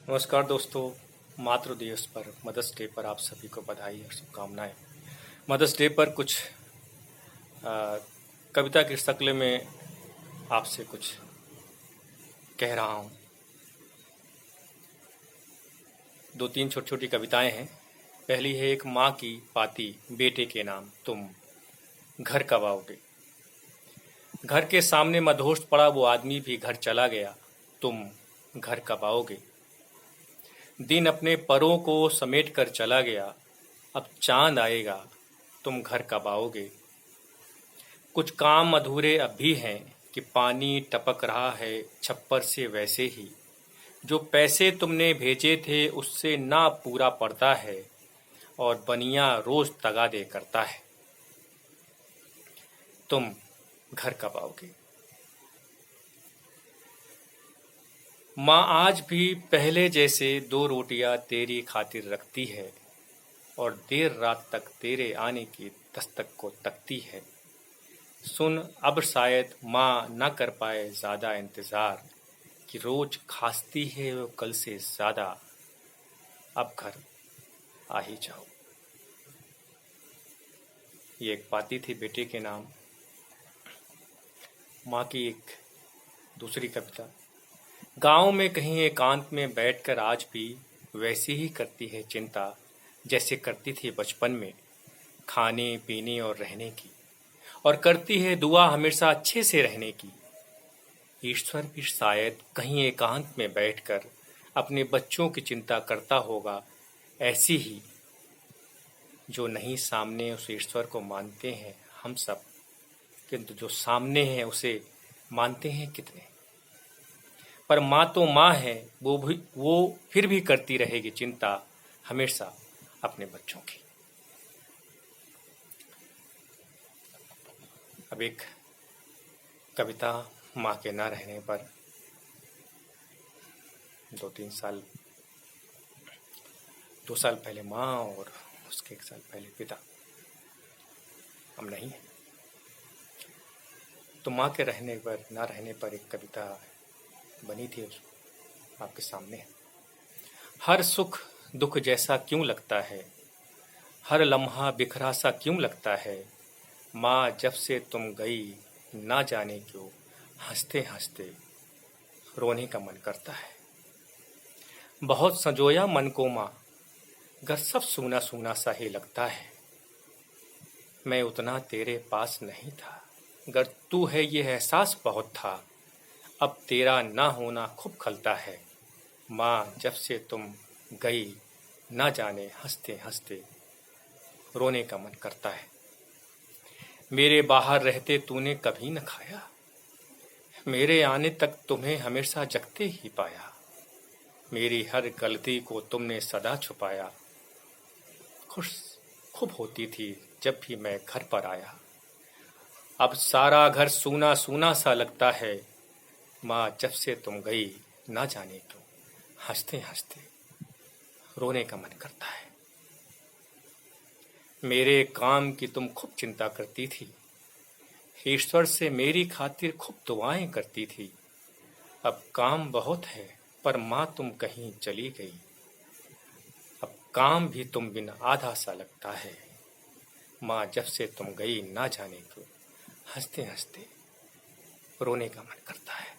नमस्कार दोस्तों। मातृ दिवस पर मदर्स डे पर आप सभी को बधाई और शुभकामनाएं। मदर्स डे पर कुछ कविता की शक्ल में आपसे कुछ कह रहा हूँ। दो तीन छोटी छोटी कविताएं हैं। पहली है एक माँ की पाती बेटे के नाम, तुम घर कब आओगे। घर के सामने मदहोश पड़ा वो आदमी भी घर चला गया, तुम घर कब आओगे। दिन अपने परों को समेट कर चला गया, अब चांद आएगा, तुम घर कब आओगे। कुछ काम अधूरे अब भी हैं कि पानी टपक रहा है छप्पर से वैसे ही, जो पैसे तुमने भेजे थे उससे ना पूरा पड़ता है और बनिया रोज तगादे करता है, तुम घर कब आओगे। माँ आज भी पहले जैसे दो रोटियां तेरी खातिर रखती है और देर रात तक तेरे आने की दस्तक को तकती है। सुन अब शायद माँ न कर पाए ज्यादा इंतजार कि रोज खांसती है वो कल से ज्यादा, अब घर आ ही जाओ। ये एक पाती थी बेटे के नाम। माँ की एक दूसरी कविता। गांव में कहीं एकांत में बैठकर आज भी वैसी ही करती है चिंता जैसे करती थी बचपन में, खाने पीने और रहने की, और करती है दुआ हमेशा अच्छे से रहने की। ईश्वर भी शायद कहीं एकांत में बैठकर अपने बच्चों की चिंता करता होगा ऐसी ही, जो नहीं सामने उस ईश्वर को मानते हैं हम सब, किंतु जो सामने है उसे मानते हैं कितने। पर माँ तो माँ है, वो फिर भी करती रहेगी चिंता हमेशा अपने बच्चों की। अब एक कविता माँ के ना रहने पर। 2 साल पहले माँ और उसके 1 साल पहले पिता हम नहीं है, तो माँ के रहने पर ना रहने पर एक कविता बनी थी, आपके सामने है। हर सुख दुख जैसा क्यों लगता है, हर लम्हा बिखरा सा क्यों लगता है, माँ जब से तुम गई ना जाने क्यों हंसते हंसते रोने का मन करता है। बहुत संजोया मन को माँ, घर सब सूना सूना सा ही लगता है। मैं उतना तेरे पास नहीं था, गर तू है ये एहसास बहुत था, अब तेरा ना होना खूब खलता है। माँ जब से तुम गई ना जाने हंसते हंसते रोने का मन करता है। मेरे बाहर रहते तूने कभी न खाया, मेरे आने तक तुम्हें हमेशा जगते ही पाया। मेरी हर गलती को तुमने सदा छुपाया, खुश खूब होती थी जब भी मैं घर पर आया। अब सारा घर सूना सूना सा लगता है, माँ जब से तुम गई ना जाने क्यों हंसते हंसते रोने का मन करता है। मेरे काम की तुम खूब चिंता करती थी, ईश्वर से मेरी खातिर खूब दुआएं करती थी। अब काम बहुत है पर माँ तुम कहीं चली गई, अब काम भी तुम बिन आधा सा लगता है। माँ जब से तुम गई ना जाने क्यों हंसते हंसते रोने का मन करता है।